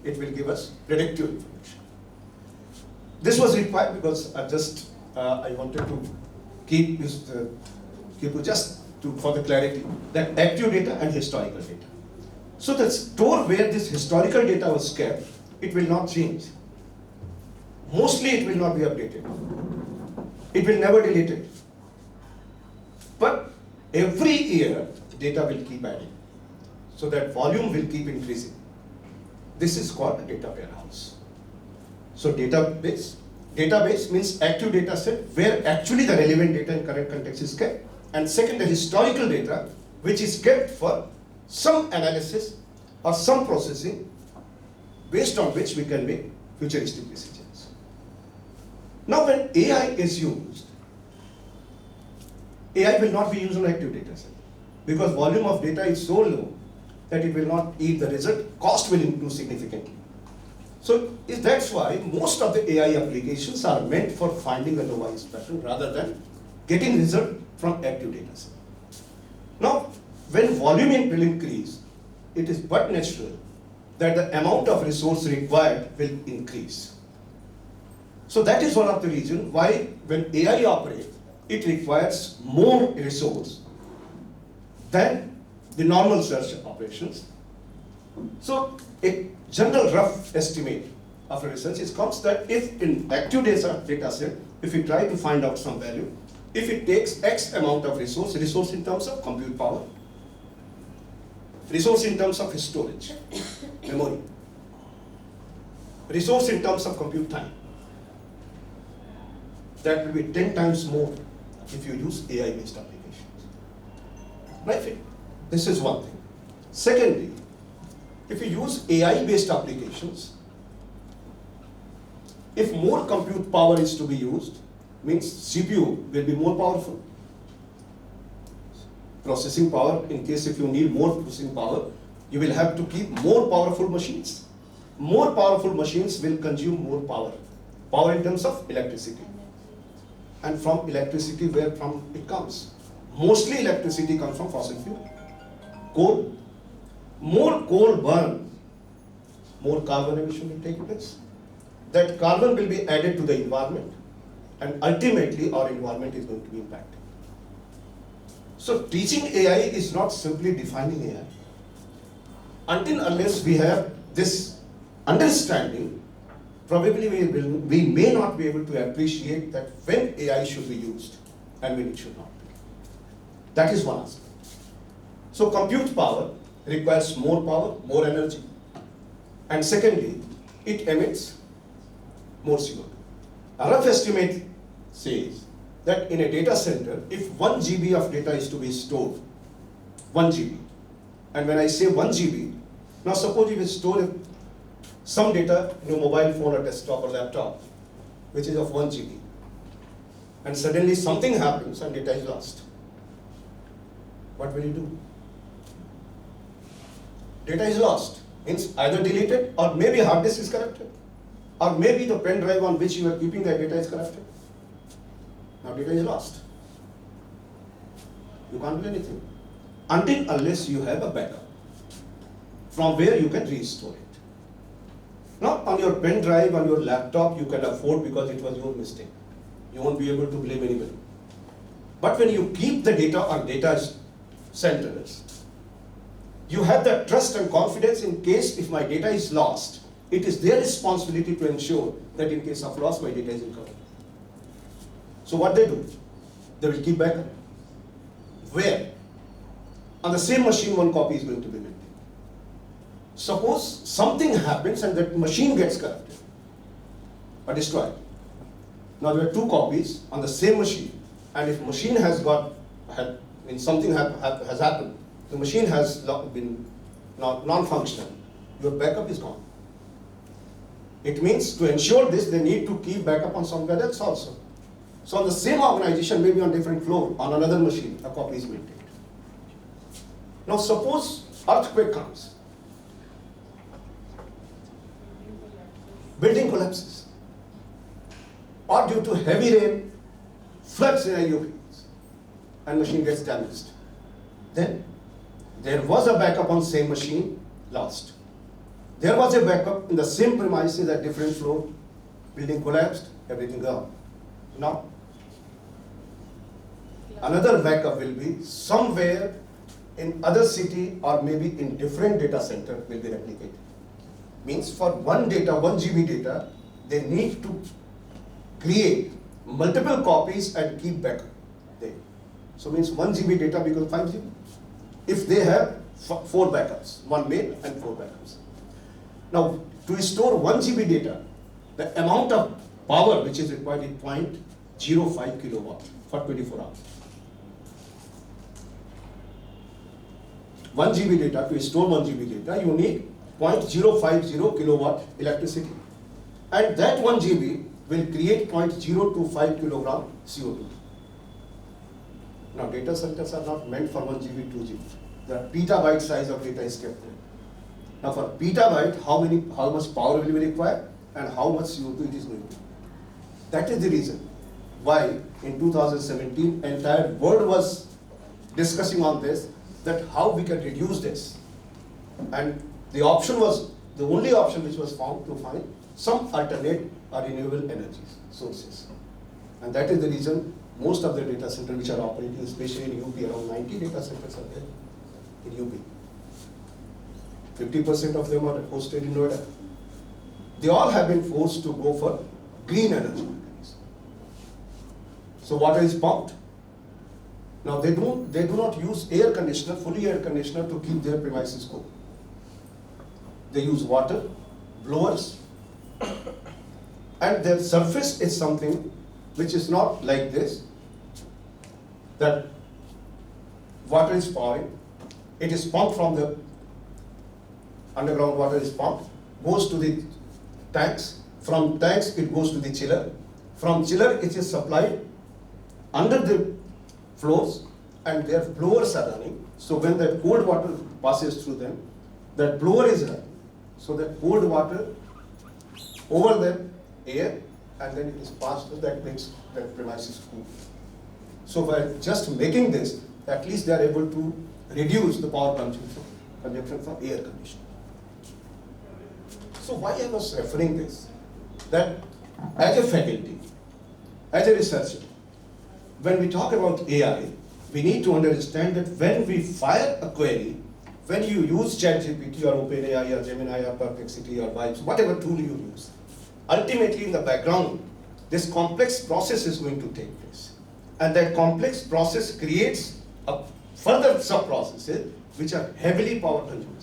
It will give us predictive information. This was required because I wanted to keep this, for the clarity, that active data and historical data. So the store where this historical data was kept, it will not change. Mostly it will not be updated. It will never delete it. But every year, data will keep adding. So that volume will keep increasing. This is called a data warehouse. So database means active data set where actually the relevant data in current context is kept. And second, the historical data, which is kept for some analysis or some processing based on which we can make futuristic decisions. Now when AI is used, AI will not be used on active data set because volume of data is so low that it will not yield the result. Cost will improve significantly. So that's why most of the AI applications are meant for finding a noise pattern rather than getting result from active data set. Now, when volume will increase, it is but natural that the amount of resource required will increase. So that is one of the reasons why when AI operates, it requires more resource than the normal search operations. So a general rough estimate of a research comes that if in active data set, if we try to find out some value, if it takes X amount of resource in terms of compute power, resource in terms of storage, memory, resource in terms of compute time, that will be 10 times more if you use AI-based applications. Right? This is one thing. Secondly, if you use AI-based applications, if more compute power is to be used, means CPU will be more powerful. Processing power, in case if you need more processing power, you will have to keep more powerful machines. More powerful machines will consume more power. Power in terms of electricity. And from electricity, where from it comes? Mostly electricity comes from fossil fuel. Coal. More coal burn, more carbon emission will take place. That carbon will be added to the environment, and ultimately our environment is going to be impacted. So teaching AI is not simply defining AI. Until unless we have this understanding, probably we may not be able to appreciate that when AI should be used and when it should not be. That is one aspect. So compute power requires more power, more energy. And secondly, it emits more CO2. A rough estimate says that in a data center, if 1 GB of data is to be stored, 1 GB, and when I say 1 GB, now suppose you store some data in your mobile phone or desktop or laptop, which is of 1 GB, and suddenly something happens and data is lost. What will you do? Data is lost, means either deleted or maybe hard disk is corrupted, or maybe the pen drive on which you are keeping that data is corrupted. Now data is lost. You can't do anything until unless you have a backup from where you can restore it. Now on your pen drive, on your laptop, you can afford because it was your mistake. You won't be able to blame anybody. But when you keep the data on data centers, you have that trust and confidence in case if my data is lost, it is their responsibility to ensure that in case of loss, my data is recovered. So what they do? They will keep backup. Where? On the same machine, 1 copy is going to be maintained. Suppose something happens and that machine gets corrupted or destroyed. Now there are 2 copies on the same machine, and if machine has something has happened, the machine has been non-functional, your backup is gone. It means to ensure this, they need to keep backup on somewhere else also. So on the same organization, maybe on different floor, on another machine, a copy is maintained. Now suppose earthquake comes. Building collapses. Or due to heavy rain, floods in IOPs, and machine gets damaged. Then there was a backup on same machine, lost. There was a backup in the same premises at different floor, building collapsed, everything gone. Now, another backup will be somewhere in other city or maybe in different data center will be replicated. Means for one data, 1 GB data, they need to create multiple copies and keep backup there. So means 1 GB data becomes 5 GB. If they have 4 backups, 1 main and 4 backups. Now, to store 1 GB data, the amount of power which is required is 0.05 kilowatt for 24 hours. 1 GB data, to store 1 GB data, you need 0.050 kilowatt electricity. And that 1 GB will create 0.025 kilogram CO2. Now, data centers are not meant for 1 GB, 2 GB. The petabyte size of data is kept there. Now, for petabyte, how much power will be required and how much CO2 it is going to be. That is the reason why in 2017, entire world was discussing on this, that how we can reduce this. And the option was, the only option which was found to find some alternate or renewable energies sources. And that is the reason most of the data centers which are operating, especially in UP, around 90 data centers are there in UP. 50% of them are hosted in Noida. They all have been forced to go for green energy mechanism. So water is pumped. Now they do not use air conditioner, fully air conditioner to keep their premises cool. They use water, blowers, and their surface is something which is not like this, that water is pouring, it is pumped from the underground, water is pumped, goes to the tanks, from tanks it goes to the chiller, from chiller it is supplied under the floors, and their blowers are running. So when that cold water passes through them, that blower is running. So that cold water over the air, and then it is passed through, that makes that premises cool. So by just making this, at least they are able to reduce the power consumption from air conditioning. So why I was referring this? That as a faculty, as a researcher, when we talk about AI, we need to understand that when we fire a query, when you use ChatGPT or OpenAI or Gemini or Perplexity or Vibes, whatever tool you use, ultimately in the background, this complex process is going to take place. And that complex process creates a further sub-processes which are heavily power consuming.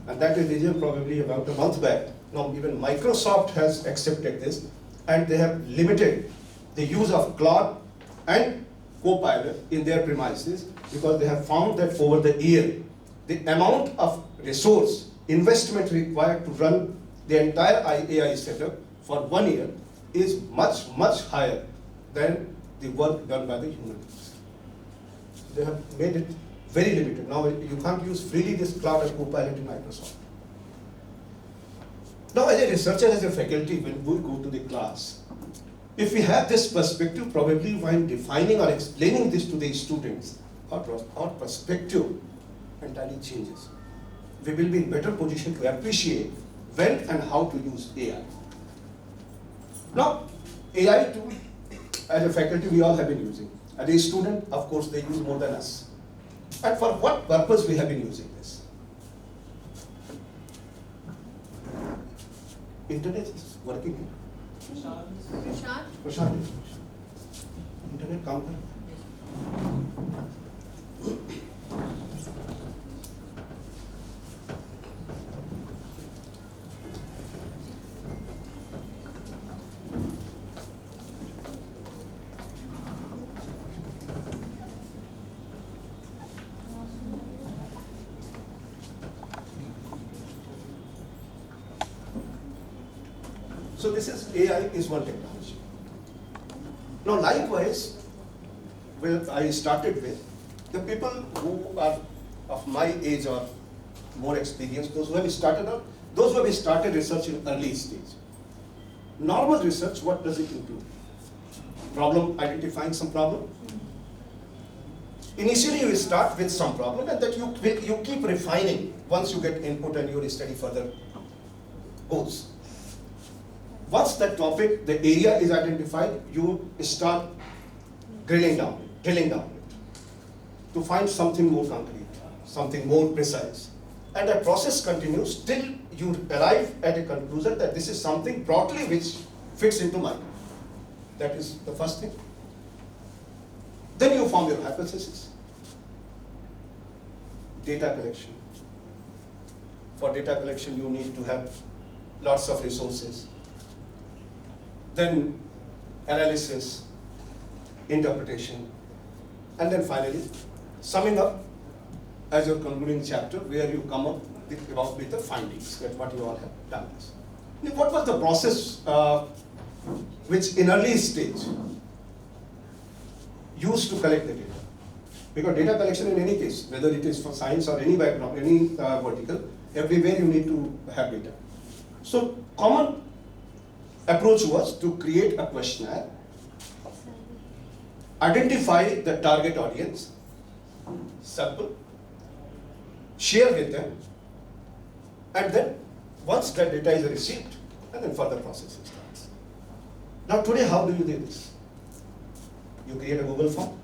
And that is the reason probably about a month back, now even Microsoft has accepted this, and they have limited the use of Claude and Copilot in their premises, because they have found that over the year, the amount of resource investment required to run the entire AI setup for 1 year is much, much higher than the work done by the human beings. They have made it very limited. Now you can't use freely this Claude and Copilot in Microsoft. Now as a researcher, as a faculty, when we go to the class, if we have this perspective, probably while defining or explaining this to the students, our perspective entirely changes. We will be in better position to appreciate when and how to use AI. Now, AI tool, as a faculty, we all have been using. As a student, of course, they use more than us. And for what purpose we have been using this? Internet is working here. Prashant internet काम कर So this is AI is one technology. Now likewise, well, I started with the people who are of my age or more experienced, those who have started research in early stage. Normal research, what does it include? Problem, identifying some problem. Initially you start with some problem, and that you keep refining once you get input and you study further. goes. Once that topic, the area is identified, you start drilling down it to find something more concrete, something more precise. And that process continues till you arrive at a conclusion that this is something broadly which fits into my. That is the first thing. Then you form your hypothesis. Data collection. For data collection, you need to have lots of resources. Then analysis, interpretation, and then finally, summing up as your concluding chapter, where you come up with the findings, that what you all have done. Now, what was the process which in early stage used to collect the data? Because data collection in any case, whether it is for science or any background, any vertical, everywhere you need to have data. So common approach was to create a questionnaire, identify the target audience, sample, share with them, and then once that data is received, and then further processing starts. Now today, how do you do this? You create a Google form,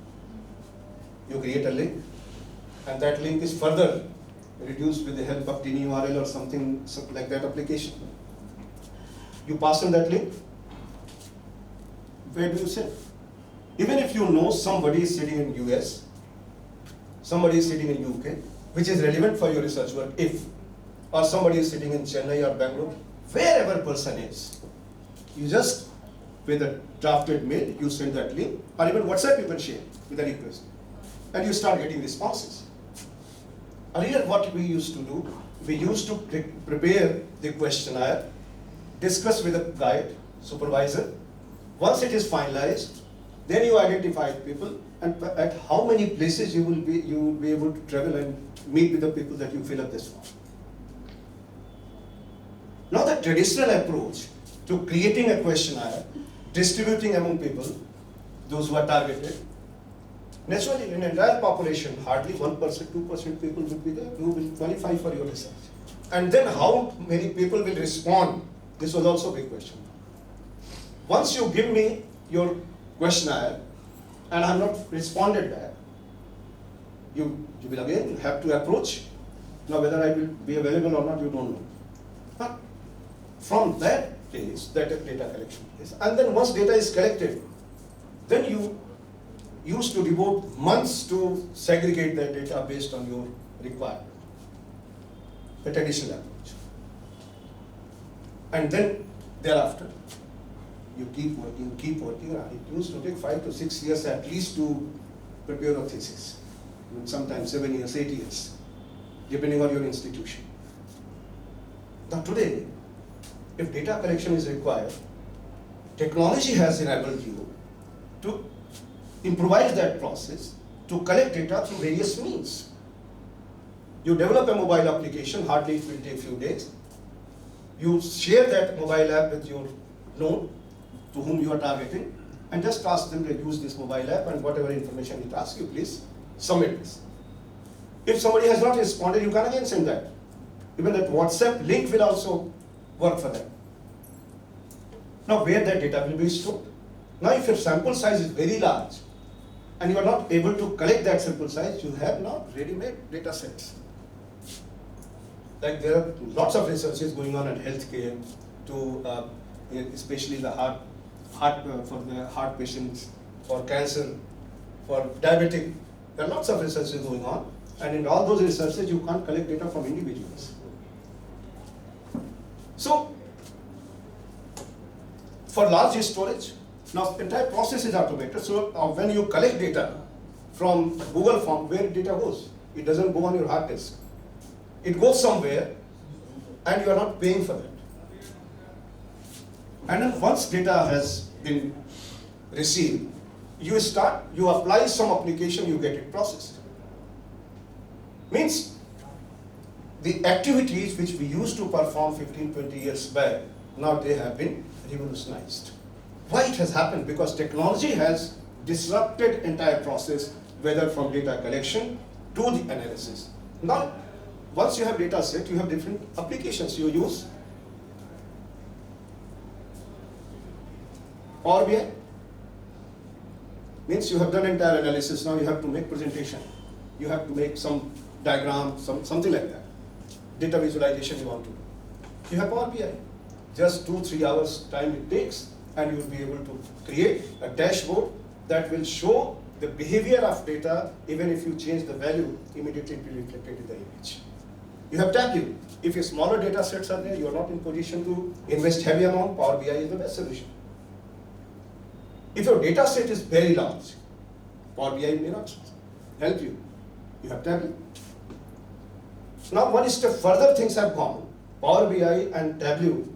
you create a link, and that link is further reduced with the help of TinyURL or something like that application. You pass on that link, where do you send? Even if you know somebody is sitting in US, somebody is sitting in UK, which is relevant for your research work, or somebody is sitting in Chennai or Bangalore, wherever person is, you just, with a drafted mail, you send that link, or even WhatsApp you can share with a request, and you start getting responses. Earlier what we used to do, we used to prepare the questionnaire, discuss with a guide, supervisor. Once it is finalized, then you identify people and at how many places you will be able to travel and meet with the people that you fill up this form. Now the traditional approach to creating a questionnaire, distributing among people, those who are targeted, naturally in an entire population, hardly 1%, 2% people will be there who will qualify for your research. And then how many people will respond? This was also a big question. Once you give me your questionnaire and I have not responded back, you will again have to approach. Now whether I will be available or not, you don't know. But from that place, that data collection is, and then once data is collected, then you used to devote months to segregate that data based on your requirement. The traditional approach. And then thereafter, you keep working. It used to take 5 to 6 years at least to prepare a thesis. Sometimes 7 years, 8 years, depending on your institution. Now today, if data collection is required, technology has enabled you to improvise that process to collect data through various means. You develop a mobile application, hardly it will take a few days. You share that mobile app with your known to whom you are targeting, and just ask them to use this mobile app, and whatever information it asks you, please submit this. If somebody has not responded, you can again send that. Even that WhatsApp link will also work for them. Now where that data will be stored? Now if your sample size is very large, and you are not able to collect that sample size, you have now ready-made data sets. Like there are lots of researches going on in healthcare to especially the heart for the heart patients, for cancer, for diabetic. There are lots of researches going on, and in all those researches you can't collect data from individuals. So for large storage, now the entire process is automated. So when you collect data from Google form, where data goes? It doesn't go on your hard disk. It goes somewhere, and you are not paying for that. And then once data has been received, you apply some application, you get it processed. Means the activities which we used to perform 15, 20 years back, now they have been revolutionized. Why it has happened? Because technology has disrupted entire process, whether from data collection to the analysis. Now, once you have data set, you have different applications you use. Power BI means you have done entire analysis, now you have to make presentation. You have to make some diagram, something like that. Data visualization you want to do. You have Power BI. Just 2-3 hours time it takes, and you will be able to create a dashboard that will show the behavior of data. Even if you change the value, immediately it will be reflected in the image. You have Tableau. If your smaller data sets are there, you are not in position to invest heavy amount, Power BI is the best solution. If your data set is very large, Power BI may not help you. You have Tableau. Now one step further things have gone. Power BI and Tableau